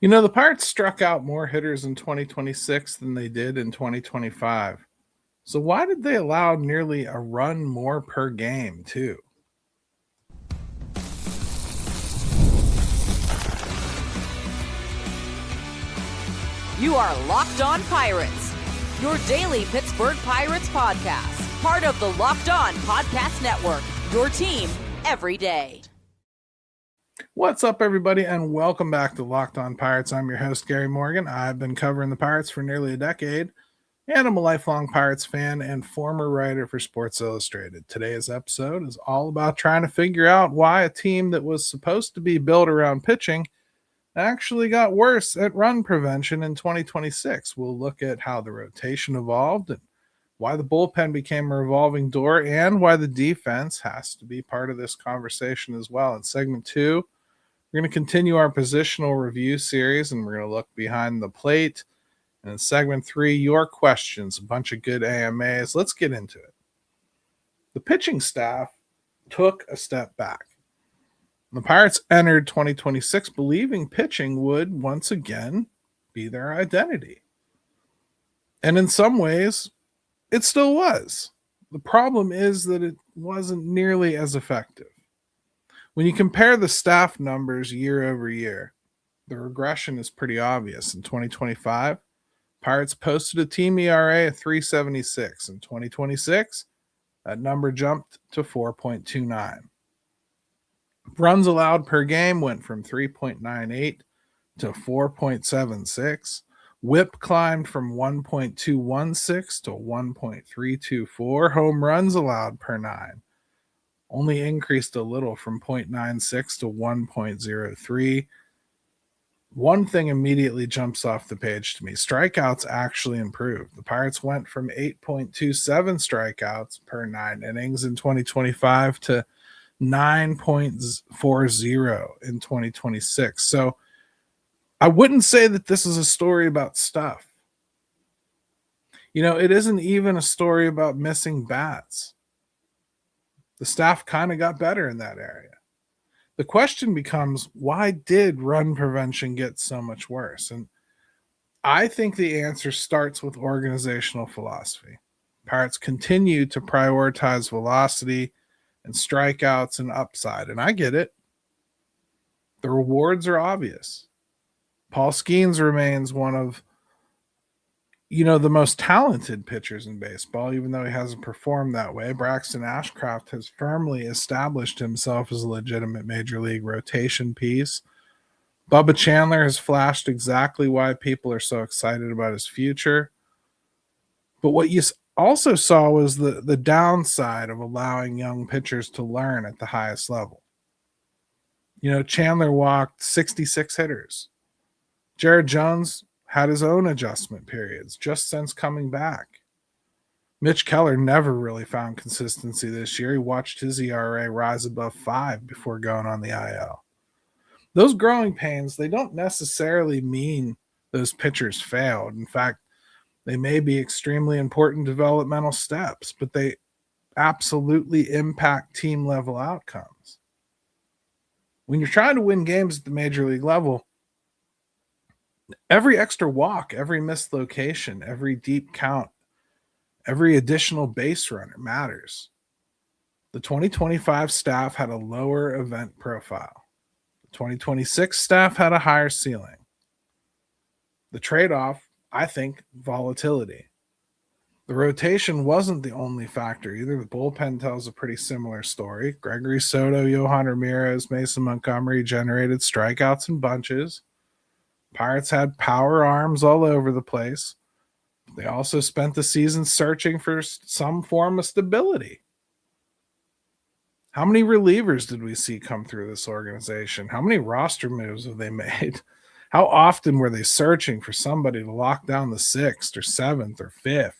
The Pirates struck out more hitters in 2026 than they did in 2025. So why did they allow nearly a run more per game, too? You are Locked On Pirates, your daily Pittsburgh Pirates podcast, part of the Locked On Podcast Network, your team every day. What's up, everybody, and welcome back to Locked On Pirates. I'm your host, Gary Morgan. I've been covering the Pirates for nearly a decade, and I'm a lifelong Pirates fan and former writer for Sports Illustrated. Today's episode is all about trying to figure out why a team that was supposed to be built around pitching actually got worse at run prevention in 2026. We'll look at how the rotation evolved and why the bullpen became a revolving door and why the defense has to be part of this conversation as well. In segment 2, we're going to continue our positional review series and we're going to look behind the plate. And in segment 3, your questions, a bunch of good AMAs. Let's get into it. The pitching staff took a step back. The Pirates entered 2026 believing pitching would once again be their identity. And in some ways, it still was. The problem is that it wasn't nearly as effective. When you compare the staff numbers year over year, the regression is pretty obvious. In 2025, Pirates posted a team ERA of 3.76. In 2026, that number jumped to 4.29. Runs allowed per game went from 3.98 to 4.76. WHIP climbed from 1.216 to 1.324. Home runs allowed per 9 only increased a little from 0.96 to 1.03. One thing immediately jumps off the page to me. Strikeouts actually improved. The Pirates went from 8.27 strikeouts per 9 innings in 2025 to 9.40 in 2026. So I wouldn't say that this is a story about stuff. It isn't even a story about missing bats. The staff kind of got better in that area. The question becomes, why did run prevention get so much worse? And I think the answer starts with organizational philosophy. Pirates continue to prioritize velocity and strikeouts and upside. And I get it. The rewards are obvious. Paul Skenes remains one of, the most talented pitchers in baseball, even though he hasn't performed that way. Braxton Ashcraft has firmly established himself as a legitimate major league rotation piece. Bubba Chandler has flashed exactly why people are so excited about his future. But what you also saw was the downside of allowing young pitchers to learn at the highest level. Chandler walked 66 hitters. Jared Jones had his own adjustment periods just since coming back. Mitch Keller never really found consistency this year. He watched his ERA rise above 5 before going on the IL. Those growing pains, they don't necessarily mean those pitchers failed. In fact, they may be extremely important developmental steps, but they absolutely impact team level outcomes. When you're trying to win games at the major league level, every extra walk, every missed location, every deep count, every additional base runner matters. The 2025 staff had a lower event profile. The 2026 staff had a higher ceiling. The trade-off, I think, volatility. The rotation wasn't the only factor either. The bullpen tells a pretty similar story. Gregory Soto, Yohan Ramirez, Mason Montgomery generated strikeouts in bunches. Pirates had power arms all over the place. They also spent the season searching for some form of stability. How many relievers did we see come through this organization? How many roster moves have they made? How often were they searching for somebody to lock down the 6th or 7th or 5th?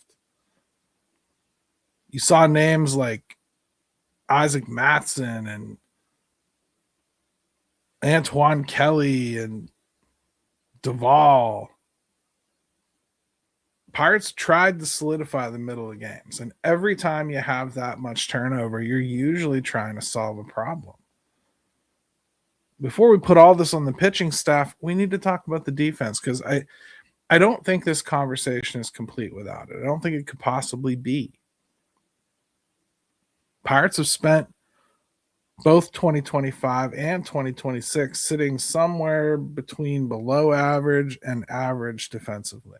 You saw names like Isaac Matson and Antoine Kelly and Duvall. Pirates tried to solidify the middle of games, and every time you have that much turnover, you're usually trying to solve a problem. before we put all this on the pitching staff, we need to talk about the defense, because I don't think this conversation is complete without it. I don't think it could possibly be. Pirates have spent both 2025 and 2026 sitting somewhere between below average and average defensively.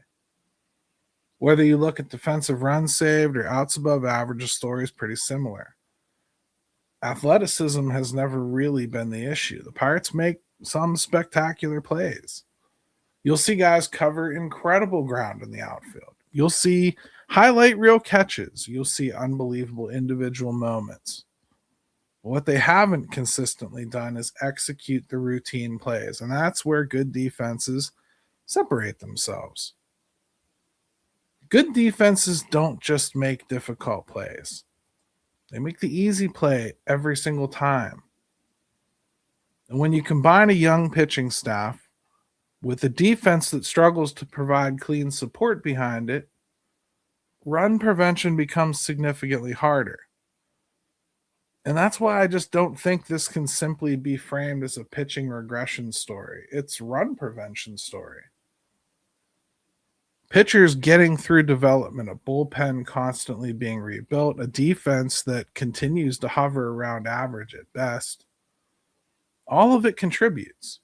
Whether you look at defensive runs saved or outs above average, the story is pretty similar. Athleticism has never really been the issue. The Pirates make some spectacular plays. You'll see guys cover incredible ground in the outfield. You'll see highlight reel catches. You'll see unbelievable individual moments. What they haven't consistently done is execute the routine plays, and that's where good defenses separate themselves. Good defenses don't just make difficult plays. They make the easy play every single time. And when you combine a young pitching staff with a defense that struggles to provide clean support behind it, run prevention becomes significantly harder. And that's why I just don't think this can simply be framed as a pitching regression story. It's run prevention story. Pitchers getting through development, a bullpen constantly being rebuilt, a defense that continues to hover around average at best. All of it contributes.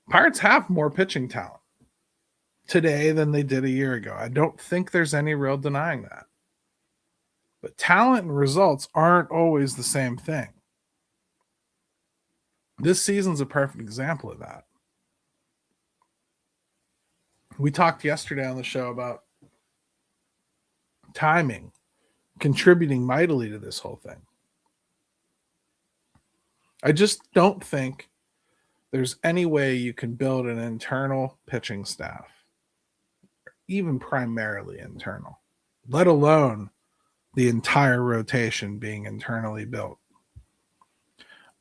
Pirates have more pitching talent today than they did a year ago. I don't think there's any real denying that. But talent and results aren't always the same thing. This season's a perfect example of that. We talked yesterday on the show about timing contributing mightily to this whole thing. I just don't think there's any way you can build an internal pitching staff, even primarily internal, let alone the entire rotation being internally built.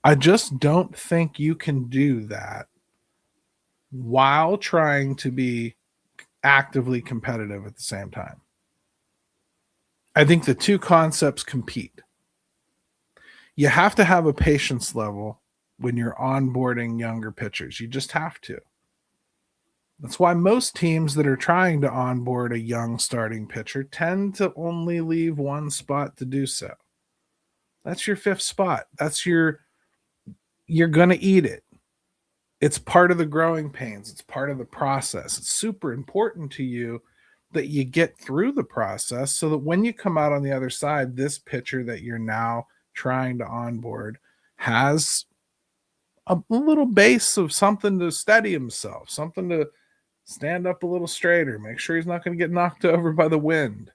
I just don't think you can do that while trying to be actively competitive at the same time. I think the two concepts compete. You have to have a patience level when you're onboarding younger pitchers. You just have to. That's why most teams that are trying to onboard a young starting pitcher tend to only leave one spot to do so. That's your fifth spot. You're going to eat it. It's part of the growing pains. It's part of the process. It's super important to you that you get through the process so that when you come out on the other side, this pitcher that you're now trying to onboard has a little base of something to steady himself, something to stand up a little straighter, make sure he's not going to get knocked over by the wind.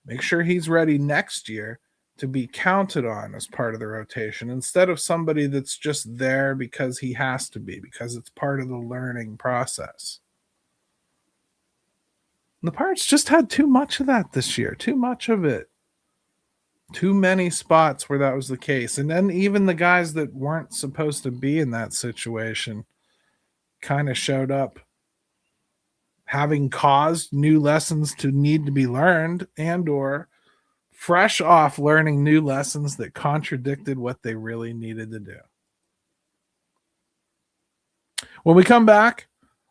Make sure he's ready next year to be counted on as part of the rotation instead of somebody that's just there because he has to be, because it's part of the learning process. And the Pirates just had too much of that this year, too much of it. Too many spots where that was the case. And then even the guys that weren't supposed to be in that situation kind of showed up having caused new lessons to need to be learned and or fresh off learning new lessons that contradicted what they really needed to do. When we come back,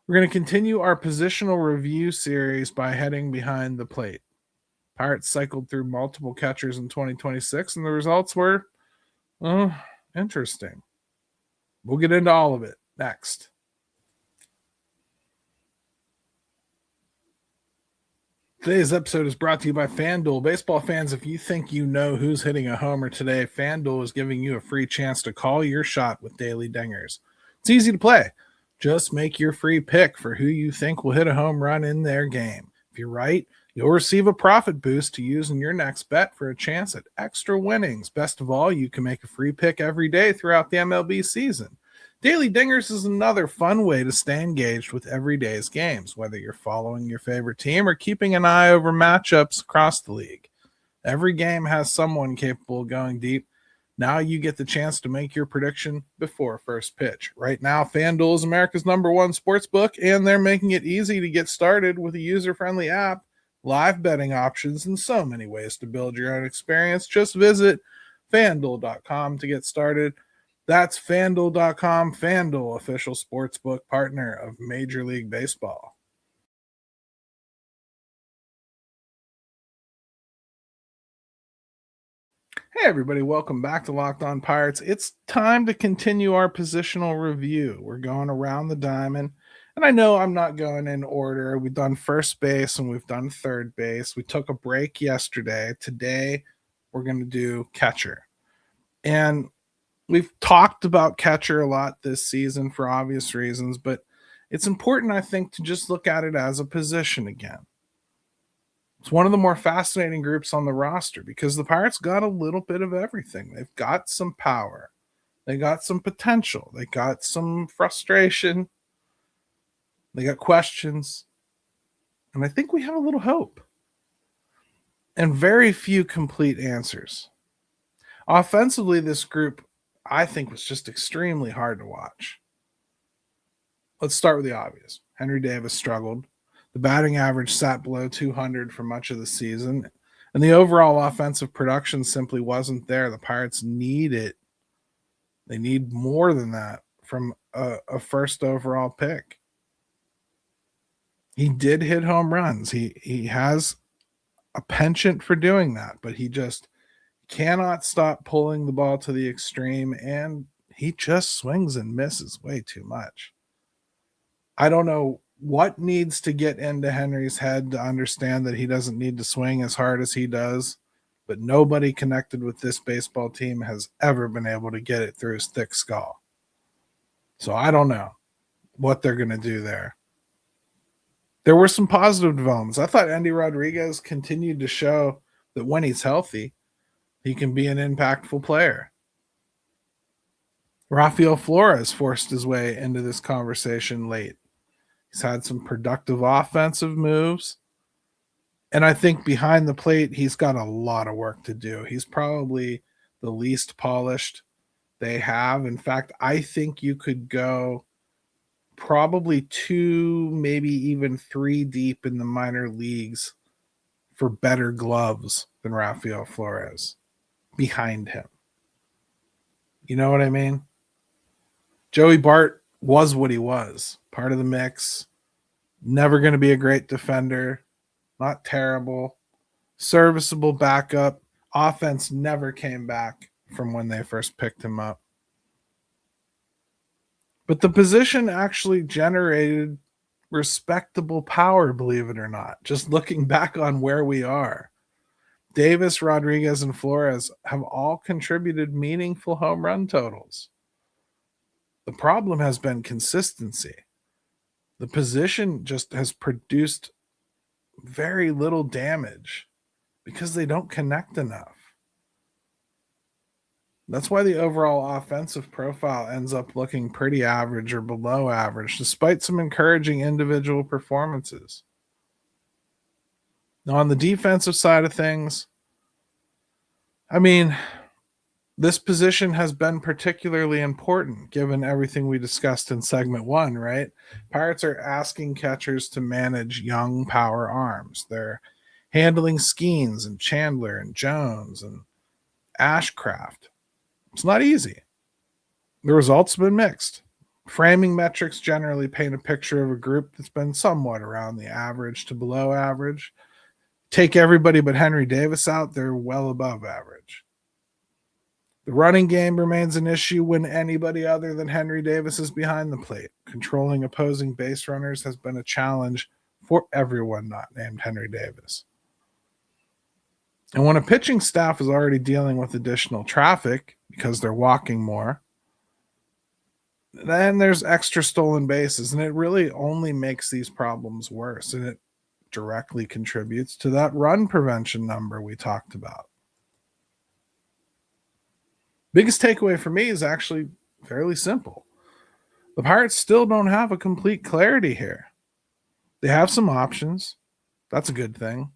we're going to continue our positional review series by heading behind the plate. Pirates cycled through multiple catchers in 2026, and the results were interesting. We'll get into all of it next. Today's episode is brought to you by FanDuel. Baseball fans, if you think you know who's hitting a homer today, FanDuel is giving you a free chance to call your shot with daily dingers. It's easy to play. Just make your free pick for who you think will hit a home run in their game. If you're right, you'll receive a profit boost to use in your next bet for a chance at extra winnings. Best of all, you can make a free pick every day throughout the MLB season. Daily Dingers is another fun way to stay engaged with every day's games, whether you're following your favorite team or keeping an eye over matchups across the league. Every game has someone capable of going deep. Now you get the chance to make your prediction before first pitch. Right now, FanDuel is America's #1 sportsbook, and they're making it easy to get started with a user-friendly app, live betting options, and so many ways to build your own experience. Just visit FanDuel.com to get started. That's FanDuel.com. FanDuel, official sportsbook partner of Major League Baseball. Hey, everybody. Welcome back to Locked On Pirates. It's time to continue our positional review. We're going around the diamond. And I know I'm not going in order. We've done first base and we've done third base. We took a break yesterday. Today, we're going to do catcher. And we've talked about catcher a lot this season for obvious reasons, but it's important, I think, to just look at it as a position again. It's one of the more fascinating groups on the roster because the Pirates got a little bit of everything. They've got some power. They got some potential. They got some frustration. They got questions. And I think we have a little hope. And very few complete answers. Offensively, this group, I think, was just extremely hard to watch. Let's start with the obvious. Henry Davis struggled. The batting average sat below 200 for much of the season, and the overall offensive production simply wasn't there. The Pirates need it. They need more than that from a first overall pick. He did hit home runs. He has a penchant for doing that, but he just cannot stop pulling the ball to the extreme, and he just swings and misses way too much. I don't know what needs to get into Henry's head to understand that he doesn't need to swing as hard as he does, but nobody connected with this baseball team has ever been able to get it through his thick skull. So I don't know what they're going to do there. There were some positive developments. I thought Endy Rodriguez continued to show that when he's healthy, he can be an impactful player. Rafael Flores forced his way into this conversation late. He's had some productive offensive moves. And I think behind the plate, he's got a lot of work to do. He's probably the least polished they have. In fact, I think you could go probably 2, maybe even 3 deep in the minor leagues for better gloves than Rafael Flores behind him. You know what I mean? Joey Bart was what he was, part of the mix, never going to be a great defender, not terrible, serviceable backup. Offense never came back from when they first picked him up. But the position actually generated respectable power, believe it or not, just looking back on where we are. Davis, Rodriguez, and Flores have all contributed meaningful home run totals. The problem has been consistency. The position just has produced very little damage because they don't connect enough. That's why the overall offensive profile ends up looking pretty average or below average, despite some encouraging individual performances. Now, on the defensive side of things, I mean, this position has been particularly important given everything we discussed in segment 1, right? Pirates are asking catchers to manage young power arms. They're handling Skenes and Chandler and Jones and Ashcraft. It's not easy. The results have been mixed. Framing metrics generally paint a picture of a group that's been somewhat around the average to below average. Take everybody but Henry Davis out, they're well above average. The running game remains an issue when anybody other than Henry Davis is behind the plate. Controlling opposing base runners has been a challenge for everyone not named Henry Davis. And when a pitching staff is already dealing with additional traffic because they're walking more, then there's extra stolen bases, and it really only makes these problems worse, and it directly contributes to that run prevention number we talked about. Biggest takeaway for me is actually fairly simple. The Pirates still don't have a complete clarity here. They have some options. That's a good thing.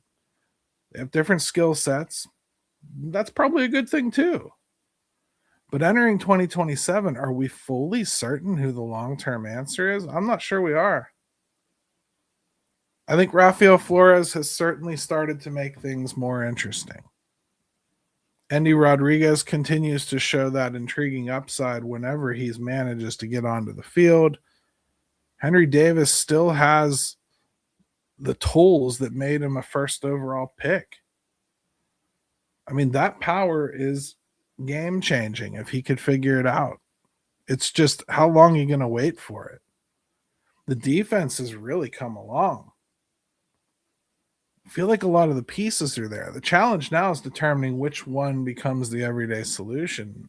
They have different skill sets. That's probably a good thing too. But entering 2027, are we fully certain who the long-term answer is? I'm not sure we are. I think Rafael Flores has certainly started to make things more interesting. Endy Rodriguez continues to show that intriguing upside whenever he manages to get onto the field. Henry Davis still has the tools that made him a first overall pick. I mean, that power is game changing if he could figure it out. It's just how long are you going to wait for it? The defense has really come along. I feel like a lot of the pieces are there. The challenge now is determining which one becomes the everyday solution.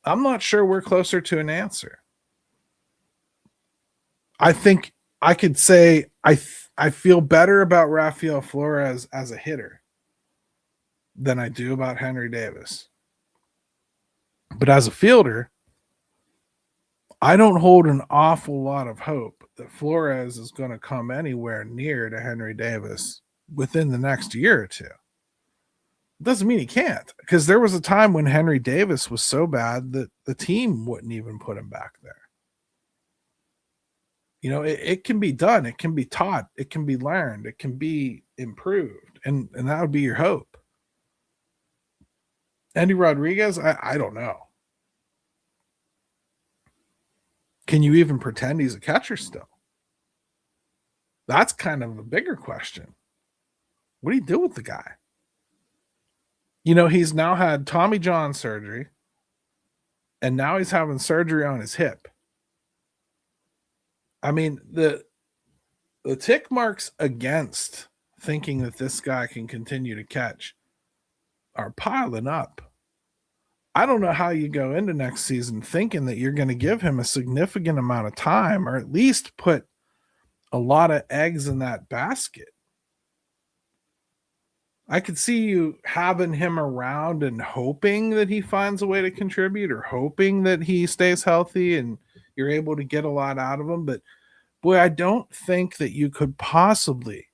I'm not sure we're closer to an answer. I think I could say I feel better about Rafael Flores as a hitter than I do about Henry Davis. But as a fielder, I don't hold an awful lot of hope that Flores is going to come anywhere near to Henry Davis within the next year or two. It doesn't mean he can't, because there was a time when Henry Davis was so bad that the team wouldn't even put him back there. You know, it can be done. It can be taught. It can be learned. It can be improved. And that would be your hope. Endy Rodriguez, I don't know. Can you even pretend he's a catcher still? That's kind of a bigger question. What do you do with the guy? You know, he's now had Tommy John surgery, and now he's having surgery on his hip. I mean, the tick marks against thinking that this guy can continue to catch are piling up. I don't know how you go into next season thinking that you're going to give him a significant amount of time, or at least put a lot of eggs in that basket. I could see you having him around and hoping that he finds a way to contribute, or hoping that he stays healthy and you're able to get a lot out of him. But boy, I don't think that you could possibly,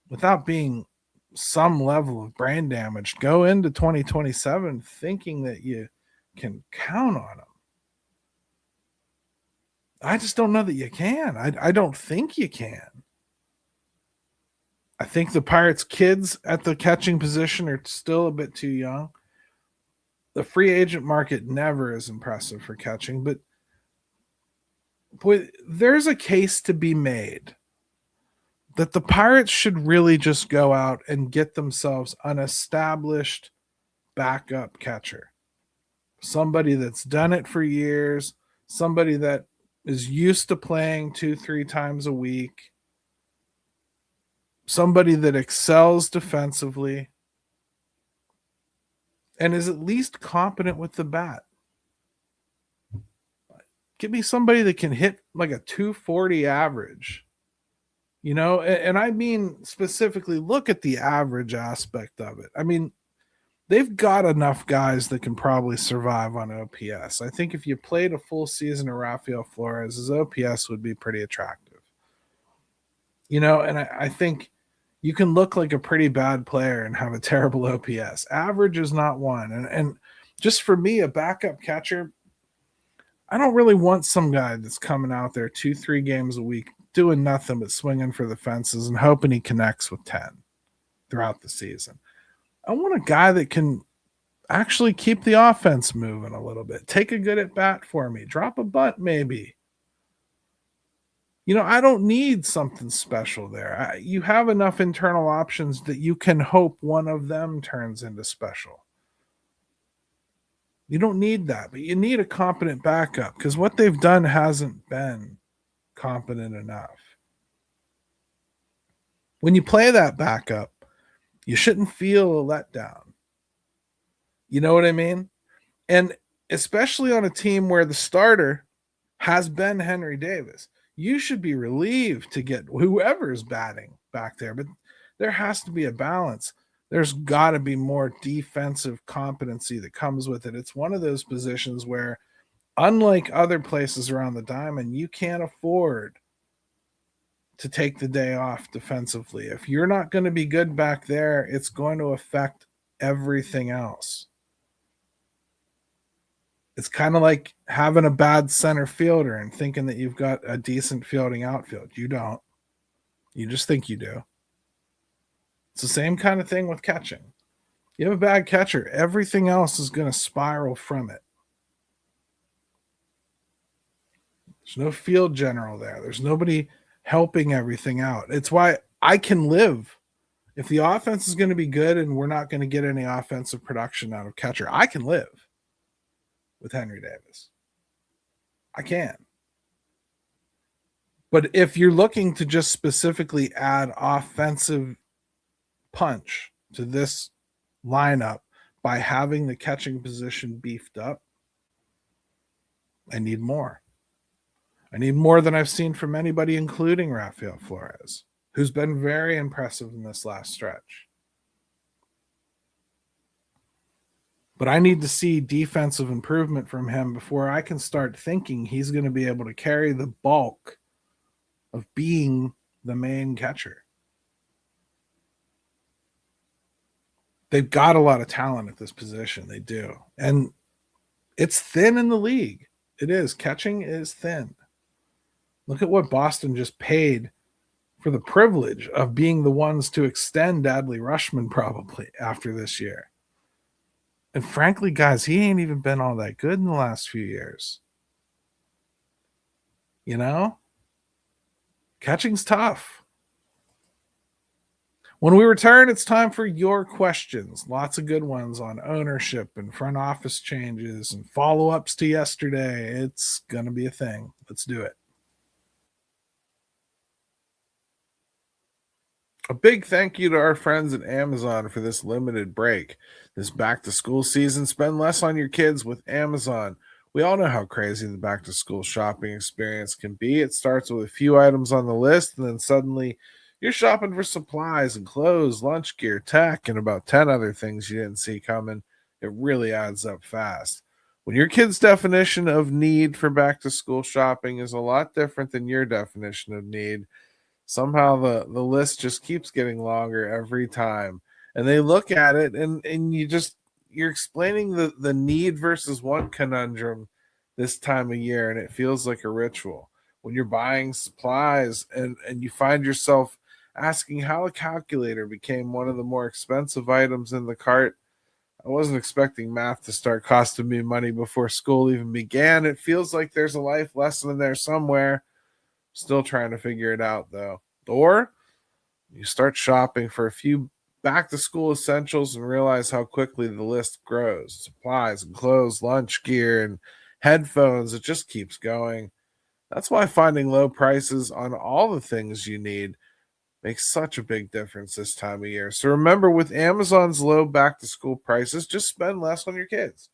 without being some level of brain damage, go into 2027 thinking that you can count on him. I just don't know that you can. I don't think you can. I think the Pirates kids at the catching position are still a bit too young. The free agent market never is impressive for catching, but boy, there's a case to be made that the Pirates should really just go out and get themselves an established backup catcher. Somebody that's done it for years, somebody that is used to playing 2-3 times a week, somebody that excels defensively and is at least competent with the bat. Give me somebody that can hit like a 240 average. You know, and I mean specifically, look at the average aspect of it. I mean, they've got enough guys that can probably survive on OPS. I think if you played a full season of Rafael Flores, his OPS would be pretty attractive. You know, and I think you can look like a pretty bad player and have a terrible OPS. Average is not one. And just for me, a backup catcher, I don't really want some guy that's coming out there 2-3 games a week doing nothing but swinging for the fences and hoping he connects with 10 throughout the season. I want a guy that can actually keep the offense moving a little bit. Take a good at bat for me. Drop a bunt maybe. You know, I don't need something special there. You have enough internal options that you can hope one of them turns into special. You don't need that, but you need a competent backup, because what they've done hasn't been competent enough. When you play that backup, you shouldn't feel a letdown. You know what I mean? And especially on a team where the starter has been Henry Davis, you should be relieved to get whoever's batting back there. But there has to be a balance. There's got to be more defensive competency that comes with it. It's one of those positions where, unlike other places around the diamond, you can't afford to take the day off defensively. If you're not going to be good back there, it's going to affect everything else. It's kind of like having a bad center fielder and thinking that you've got a decent fielding outfield. You don't. You just think you do. It's the same kind of thing with catching. You have a bad catcher, everything else is going to spiral from it. There's no field general there. There's nobody helping everything out. It's why I can live. If the offense is going to be good and we're not going to get any offensive production out of catcher, I can live with Henry Davis. I can. But if you're looking to just specifically add offensive punch to this lineup by having the catching position beefed up, I need more. I need more than I've seen from anybody, including Rafael Flores, who's been very impressive in this last stretch. But I need to see defensive improvement from him before I can start thinking he's going to be able to carry the bulk of being the main catcher. They've got a lot of talent at this position. They do. And it's thin in the league. It is. Catching is thin. Look at what Boston just paid for the privilege of being the ones to extend Adley Rutschman probably after this year. And frankly, guys, he ain't even been all that good in the last few years. You know? Catching's tough. When we return, it's time for your questions. Lots of good ones on ownership and front office changes and follow-ups to yesterday. It's going to be a thing. Let's do it. A big thank you to our friends at Amazon for this limited break. This back-to-school season, spend less on your kids with Amazon. We all know how crazy the back-to-school shopping experience can be. It starts with a few items on the list, and then suddenly you're shopping for supplies and clothes, lunch gear, tech, and about 10 other things you didn't see coming. It really adds up fast. When your kid's definition of need for back-to-school shopping is a lot different than your definition of need, somehow the list just keeps getting longer every time. And they look at it and you're explaining the need versus want conundrum this time of year, and it feels like a ritual. When you're buying supplies and you find yourself asking how a calculator became one of the more expensive items in the cart. I wasn't expecting math to start costing me money before school even began. It feels like there's a life lesson in there somewhere. Still trying to figure it out, though. Or you start shopping for a few back-to-school essentials and realize how quickly the list grows. Supplies and clothes, lunch gear, and headphones. It just keeps going. That's why finding low prices on all the things you need makes such a big difference this time of year. So remember, with Amazon's low back-to-school prices, just spend less on your kids.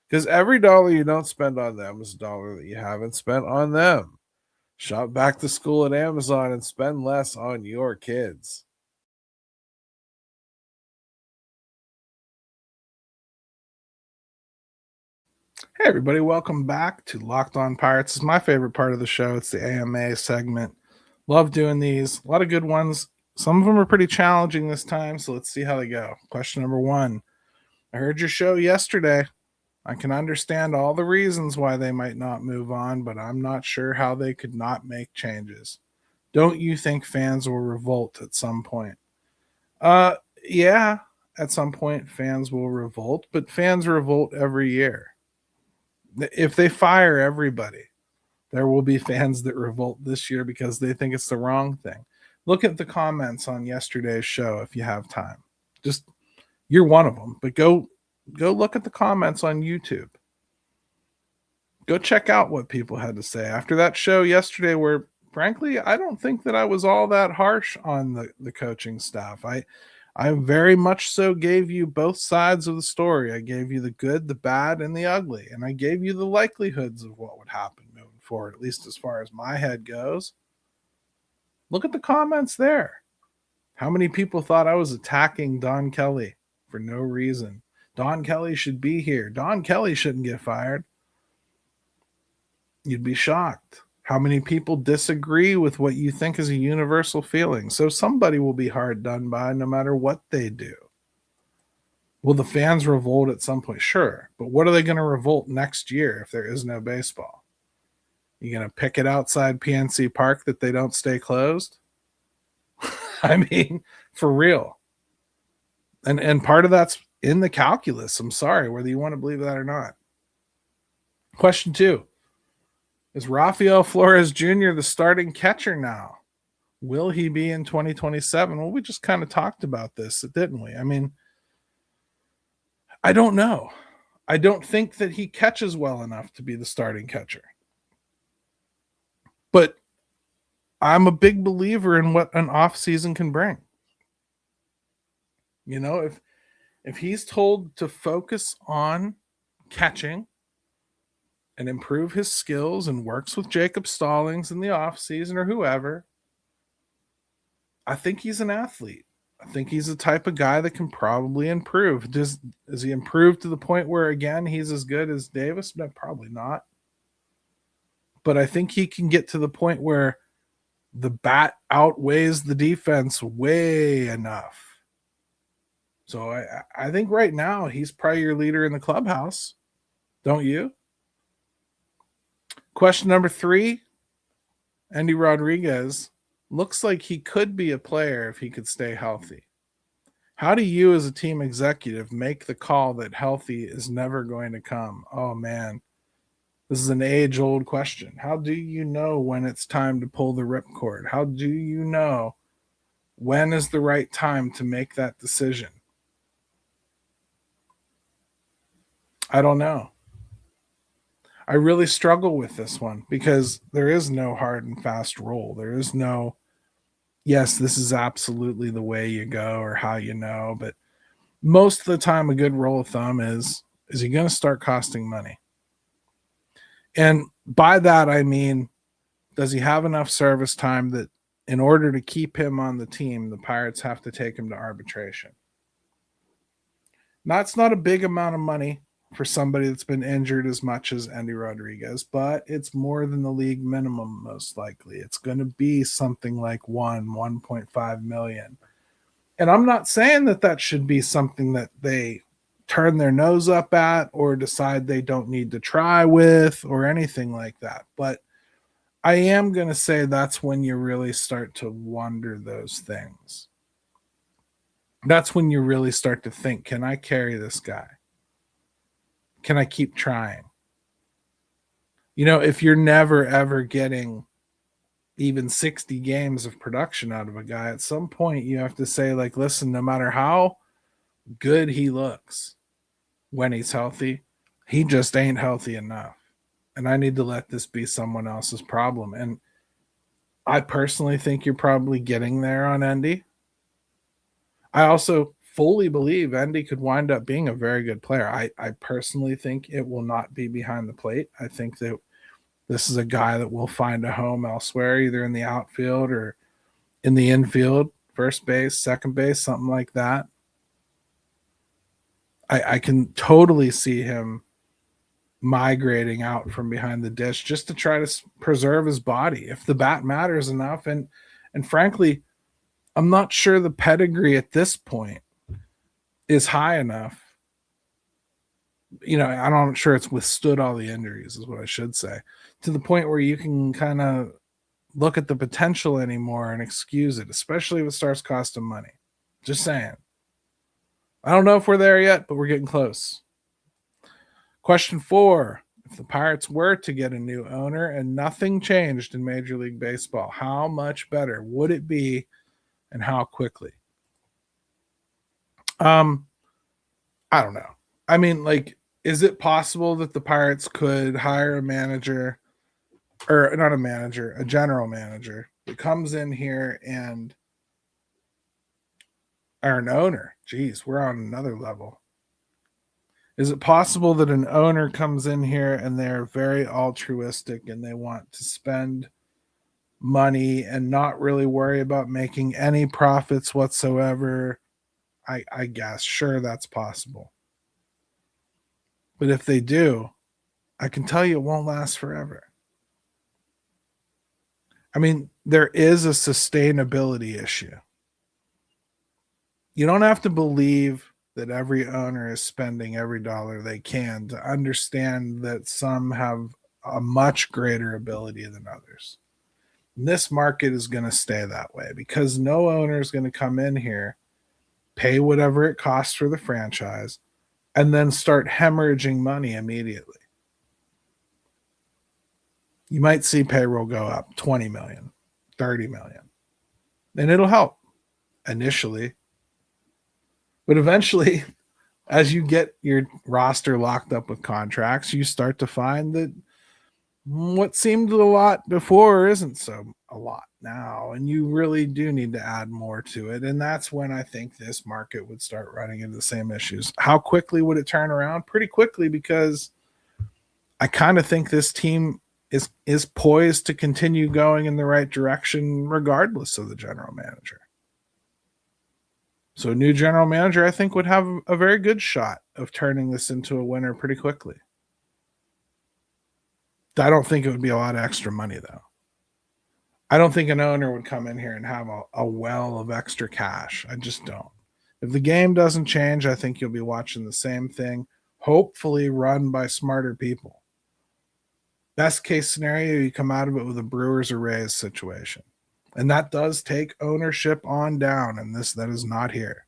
Because every dollar you don't spend on them is a dollar that you haven't spent on them. Shop back to school at Amazon and spend less on your kids. Hey, everybody. Welcome back to Locked On Pirates. This is my favorite part of the show. It's the AMA segment. Love doing these. A lot of good ones. Some of them are pretty challenging this time, so let's see how they go. Question number 1. I heard your show yesterday. I can understand all the reasons why they might not move on, but I'm not sure how they could not make changes. Don't you think fans will revolt at some point? Yeah, at some point fans will revolt, but fans revolt every year. If they fire everybody, there will be fans that revolt this year because they think it's the wrong thing. Look at the comments on yesterday's show if you have time. Just, you're one of them, but go look at the comments on YouTube. Go check out what people had to say after that show yesterday, where frankly, I don't think that I was all that harsh on the coaching staff. I very much so gave you both sides of the story. I gave you the good, the bad, and the ugly. And I gave you the likelihoods of what would happen moving forward, at least as far as my head goes. Look at the comments there. How many people thought I was attacking Don Kelly for no reason? Don Kelly should be here. Don Kelly shouldn't get fired. You'd be shocked. How many people disagree with what you think is a universal feeling? So somebody will be hard done by no matter what they do. Will the fans revolt at some point? Sure. But what are they going to revolt next year if there is no baseball? You going to pick it outside PNC Park that they don't stay closed? I mean, for real. And part of that's in the calculus. I'm sorry, whether you want to believe that or not. Question 2. Is Rafael Flores Jr. the starting catcher now? Will he be in 2027? Well, we just kind of talked about this, didn't we? I mean, I don't know. I don't think that he catches well enough to be the starting catcher. But I'm a big believer in what an offseason can bring. You know, if he's told to focus on catching and improve his skills and works with Jacob Stallings in the offseason or whoever, I think he's an athlete. I think he's the type of guy that can probably improve. Does he improve to the point where, again, he's as good as Davis? No, probably not. But I think he can get to the point where the bat outweighs the defense way enough. So I think right now he's probably your leader in the clubhouse. Don't you? Question number 3, Endy Rodriguez looks like he could be a player if he could stay healthy. How do you as a team executive make the call that healthy is never going to come? Oh, man. This is an age-old question. How do you know when it's time to pull the ripcord? How do you know when is the right time to make that decision? I don't know. I really struggle with this one because there is no hard and fast rule. There is no, yes, this is absolutely the way you go or how you know. But most of the time, a good rule of thumb is he going to start costing money? And by that, I mean, does he have enough service time that in order to keep him on the team, the Pirates have to take him to arbitration? That's not a big amount of money for somebody that's been injured as much as Endy Rodriguez, but it's more than the league minimum, most likely. It's going to be something like 1.5 million. And I'm not saying that should be something that they turn their nose up at or decide they don't need to try with or anything like that. But I am going to say that's when you really start to wonder those things. That's when you really start to think, can I carry this guy? Can I keep trying? You know, if you're never, ever getting even 60 games of production out of a guy, at some point you have to say, like, listen, no matter how good he looks when he's healthy, he just ain't healthy enough. And I need to let this be someone else's problem. And I personally think you're probably getting there on Endy. I also fully believe Endy could wind up being a very good player. I personally think it will not be behind the plate. I think that this is a guy that will find a home elsewhere, either in the outfield or in the infield, first base, second base, something like that. I can totally see him migrating out from behind the dish just to try to preserve his body if the bat matters enough. And frankly, I'm not sure the pedigree at this point is high enough. You know, I'm not sure it's withstood all the injuries, is what I should say, to the point where you can kind of look at the potential anymore and excuse it, especially if it starts costing money. Just saying. I don't know if we're there yet, but we're getting close. Question 4. If the Pirates were to get a new owner and nothing changed in Major League Baseball, how much better would it be and how quickly? I don't know. I mean, like, is it possible that the Pirates could hire a manager, or not a manager, a general manager that comes in here and, or an owner? Geez, we're on another level. Is it possible that an owner comes in here and they're very altruistic and they want to spend money and not really worry about making any profits whatsoever? I guess, sure, that's possible. But if they do, I can tell you it won't last forever. I mean, there is a sustainability issue. You don't have to believe that every owner is spending every dollar they can to understand that some have a much greater ability than others. And this market is going to stay that way because no owner is going to come in here pay whatever it costs for the franchise, and then start hemorrhaging money immediately. You might see payroll go up 20 million, 30 million, and it'll help initially. But eventually, as you get your roster locked up with contracts, you start to find that what seemed a lot before isn't so a lot now, and you really do need to add more to it. And that's when I think this market would start running into the same issues. How quickly would it turn around? Pretty quickly, because I kind of think this team is poised to continue going in the right direction regardless of the general manager. So a new general manager, I think, would have a very good shot of turning this into a winner pretty quickly. I don't think it would be a lot of extra money, though. I don't think an owner would come in here and have a well of extra cash. I just don't. If the game doesn't change, I think you'll be watching the same thing, hopefully run by smarter people. Best case scenario, you come out of it with a Brewers or Rays situation. And that does take ownership on down, and that is not here.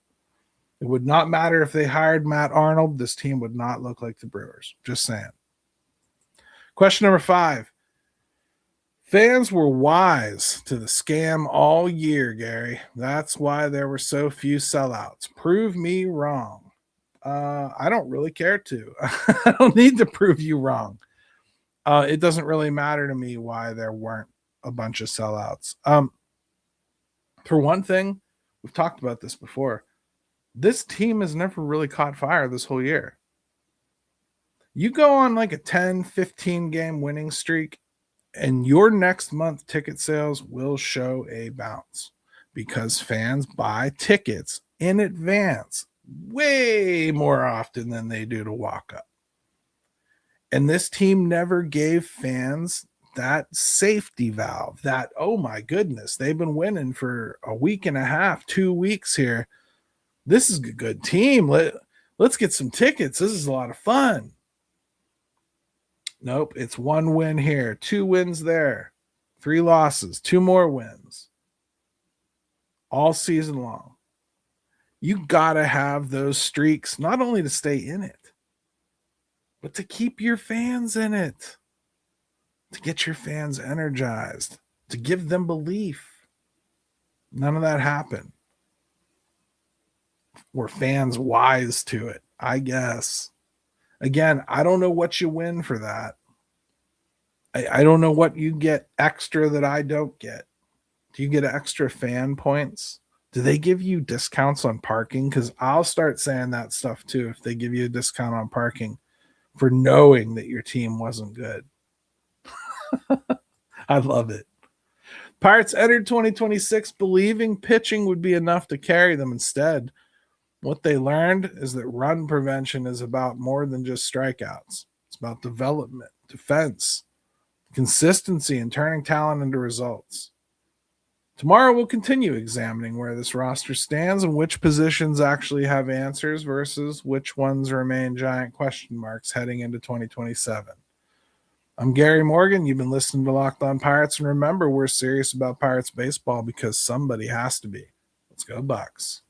It would not matter if they hired Matt Arnold. This team would not look like the Brewers. Just saying. Question number 5. Fans were wise to the scam all year, Gary. That's why there were so few sellouts. Prove me wrong. I don't really care to. I don't need to prove you wrong. It doesn't really matter to me why there weren't a bunch of sellouts. For one thing, we've talked about this before. This team has never really caught fire this whole year. You go on like a 10, 15 game winning streak, and your next month ticket sales will show a bounce because fans buy tickets in advance way more often than they do to walk up. And this team never gave fans that safety valve, that, oh my goodness, they've been winning for a week and a half, 2 weeks here. This is a good team. Let's get some tickets. This is a lot of fun. Nope, it's 1 win here, 2 wins there, 3 losses, 2 more wins. All season long. You got to have those streaks, not only to stay in it, but to keep your fans in it, to get your fans energized, to give them belief. None of that happened. Were fans wise to it? I guess. Again, I don't know what you win for that. I don't know what you get extra that I don't get. Do you get extra fan points? Do they give you discounts on parking? Because I'll start saying that stuff too if they give you a discount on parking for knowing that your team wasn't good. I love it. Pirates entered 2026 believing pitching would be enough to carry them. Instead, what they learned is that run prevention is about more than just strikeouts. It's about development, defense, consistency, and turning talent into results. Tomorrow we'll continue examining where this roster stands and which positions actually have answers versus which ones remain giant question marks heading into 2027. I'm Gary Morgan. You've been listening to Locked On Pirates, and remember, we're serious about Pirates baseball because somebody has to be. Let's go Bucks.